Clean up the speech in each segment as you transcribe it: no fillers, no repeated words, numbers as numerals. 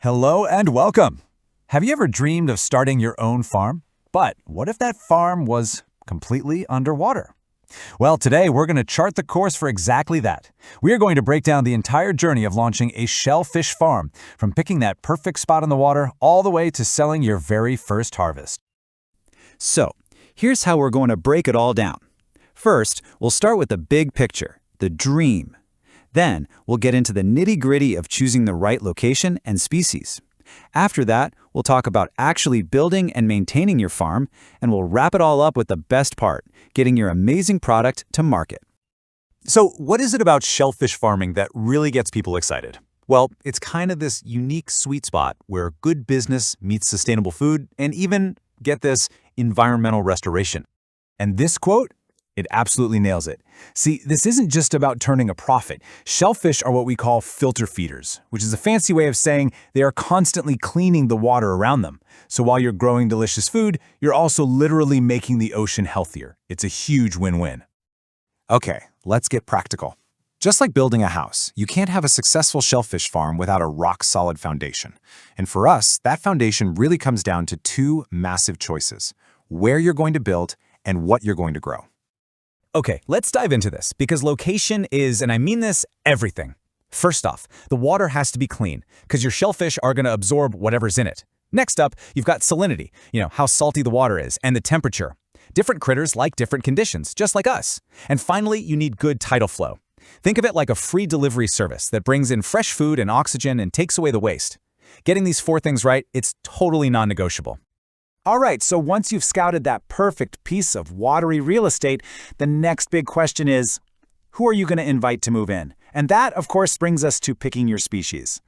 Hello and welcome. Have you ever dreamed of starting your own farm? But what if that farm was completely underwater? Well, today we're going to chart the course for exactly that. We are going to break down the entire journey of launching a shellfish farm, from picking that perfect spot in the water all the way to selling your very first harvest. So, here's how we're going to break it all down. First, we'll start with the big picture, the dream. Then, we'll get into the nitty-gritty of choosing the right location and species. After that, we'll talk about actually building and maintaining your farm, and we'll wrap it all up with the best part, getting your amazing product to market. So, what is it about shellfish farming that really gets people excited? Well, it's kind of this unique sweet spot where good business meets sustainable food and even, get this, environmental restoration. And this quote? It absolutely nails it. See, this isn't just about turning a profit. Shellfish are what we call filter feeders, which is a fancy way of saying they are constantly cleaning the water around them. So while you're growing delicious food, you're also literally making the ocean healthier. It's a huge win-win. Okay, let's get practical. Just like building a house, you can't have a successful shellfish farm without a rock-solid foundation. And for us, that foundation really comes down to two massive choices: where you're going to build and what you're going to grow. Okay, let's dive into this, because location is, and I mean this, everything. First off, the water has to be clean, because your shellfish are going to absorb whatever's in it. Next up, you've got salinity, how salty the water is, and the temperature. Different critters like different conditions, just like us. And finally, you need good tidal flow. Think of it like a free delivery service that brings in fresh food and oxygen and takes away the waste. Getting these four things right, it's totally non-negotiable. All right, so once you've scouted that perfect piece of watery real estate, the next big question is, who are you going to invite to move in? And that, of course, brings us to picking your species.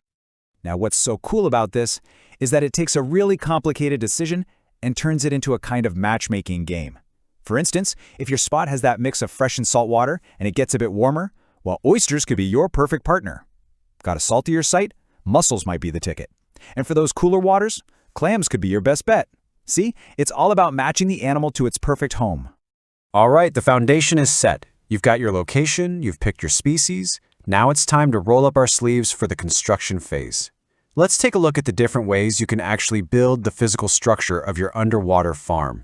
Now, what's so cool about this is that it takes a really complicated decision and turns it into a kind of matchmaking game. For instance, if your spot has that mix of fresh and salt water and it gets a bit warmer, well, oysters could be your perfect partner. Got a saltier site? Mussels might be the ticket. And for those cooler waters, clams could be your best bet. See, it's all about matching the animal to its perfect home. All right, the foundation is set. You've got your location, you've picked your species. Now it's time to roll up our sleeves for the construction phase. Let's take a look at the different ways you can actually build the physical structure of your underwater farm.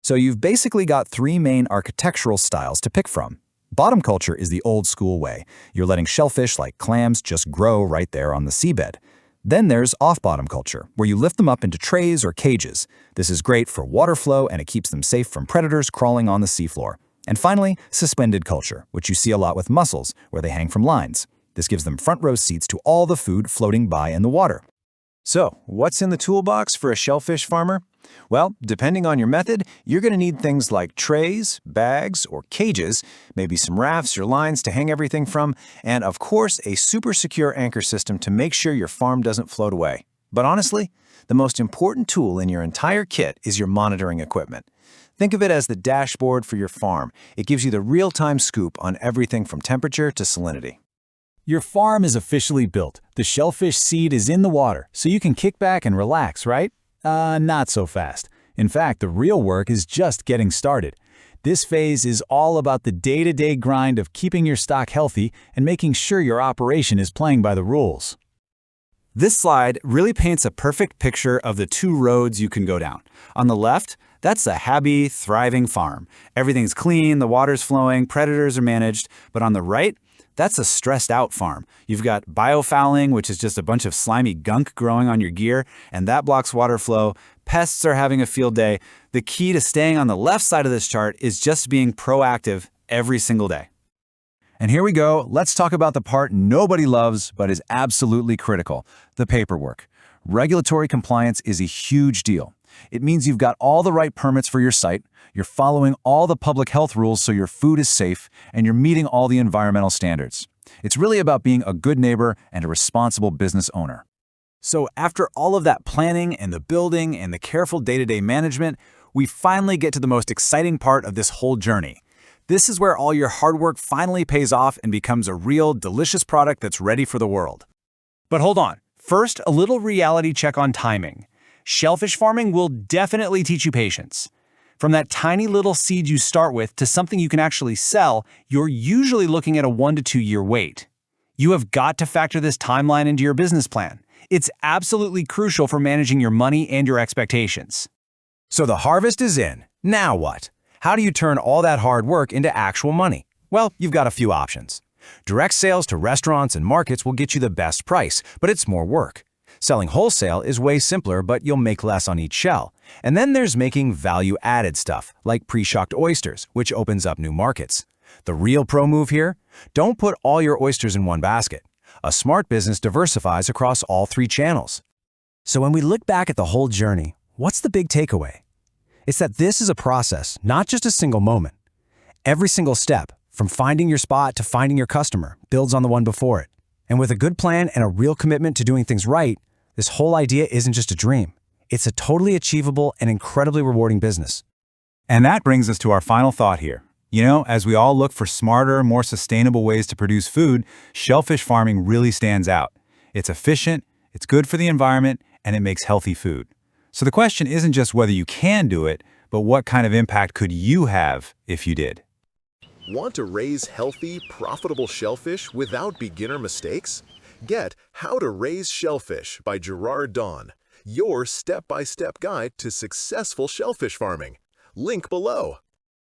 So you've basically got three main architectural styles to pick from. Bottom culture is the old school way. You're letting shellfish like clams just grow right there on the seabed. Then there's off-bottom culture, where you lift them up into trays or cages. This is great for water flow and it keeps them safe from predators crawling on the seafloor. And finally, suspended culture, which you see a lot with mussels, where they hang from lines. This gives them front row seats to all the food floating by in the water. So, what's in the toolbox for a shellfish farmer? Well, depending on your method, you're going to need things like trays, bags, or cages, maybe some rafts or lines to hang everything from, and of course, a super secure anchor system to make sure your farm doesn't float away. But honestly, the most important tool in your entire kit is your monitoring equipment. Think of it as the dashboard for your farm. It gives you the real-time scoop on everything from temperature to salinity. Your farm is officially built. The shellfish seed is in the water, so you can kick back and relax, right? Not so fast. In fact, the real work is just getting started. This phase is all about the day-to-day grind of keeping your stock healthy and making sure your operation is playing by the rules. This slide really paints a perfect picture of the two roads you can go down. On the left, that's a happy, thriving farm. Everything's clean, the water's flowing, predators are managed. But on the right, that's a stressed-out farm. You've got biofouling, which is just a bunch of slimy gunk growing on your gear, and that blocks water flow. Pests are having a field day. The key to staying on the left side of this chart is just being proactive every single day. And here we go. Let's talk about the part nobody loves but is absolutely critical: the paperwork. Regulatory compliance is a huge deal. It means you've got all the right permits for your site, you're following all the public health rules so your food is safe, and you're meeting all the environmental standards. It's really about being a good neighbor and a responsible business owner. So after all of that planning and the building and the careful day-to-day management, we finally get to the most exciting part of this whole journey. This is where all your hard work finally pays off and becomes a real, delicious product that's ready for the world. But hold on. First, a little reality check on timing. Shellfish farming will definitely teach you patience. From that tiny little seed you start with to something you can actually sell, you're usually looking at a 1 to 2 year wait. You have got to factor this timeline into your business plan. It's absolutely crucial for managing your money and your expectations. So the harvest is in. Now what? How do you turn all that hard work into actual money? Well, you've got a few options. Direct sales to restaurants and markets will get you the best price, but it's more work. Selling wholesale is way simpler, but you'll make less on each shell. And then there's making value-added stuff, like pre-shocked oysters, which opens up new markets. The real pro move here? Don't put all your oysters in one basket. A smart business diversifies across all three channels. So when we look back at the whole journey, what's the big takeaway? It's that this is a process, not just a single moment. Every single step, from finding your spot to finding your customer, builds on the one before it. And with a good plan and a real commitment to doing things right, this whole idea isn't just a dream. It's a totally achievable and incredibly rewarding business. And that brings us to our final thought here. You know, as we all look for smarter, more sustainable ways to produce food, shellfish farming really stands out. It's efficient, it's good for the environment, and it makes healthy food. So the question isn't just whether you can do it, but what kind of impact could you have if you did? Want to raise healthy, profitable shellfish without beginner mistakes? Get How to Raise Shellfish by Gerard, your step-by-step guide to successful shellfish farming. Link below.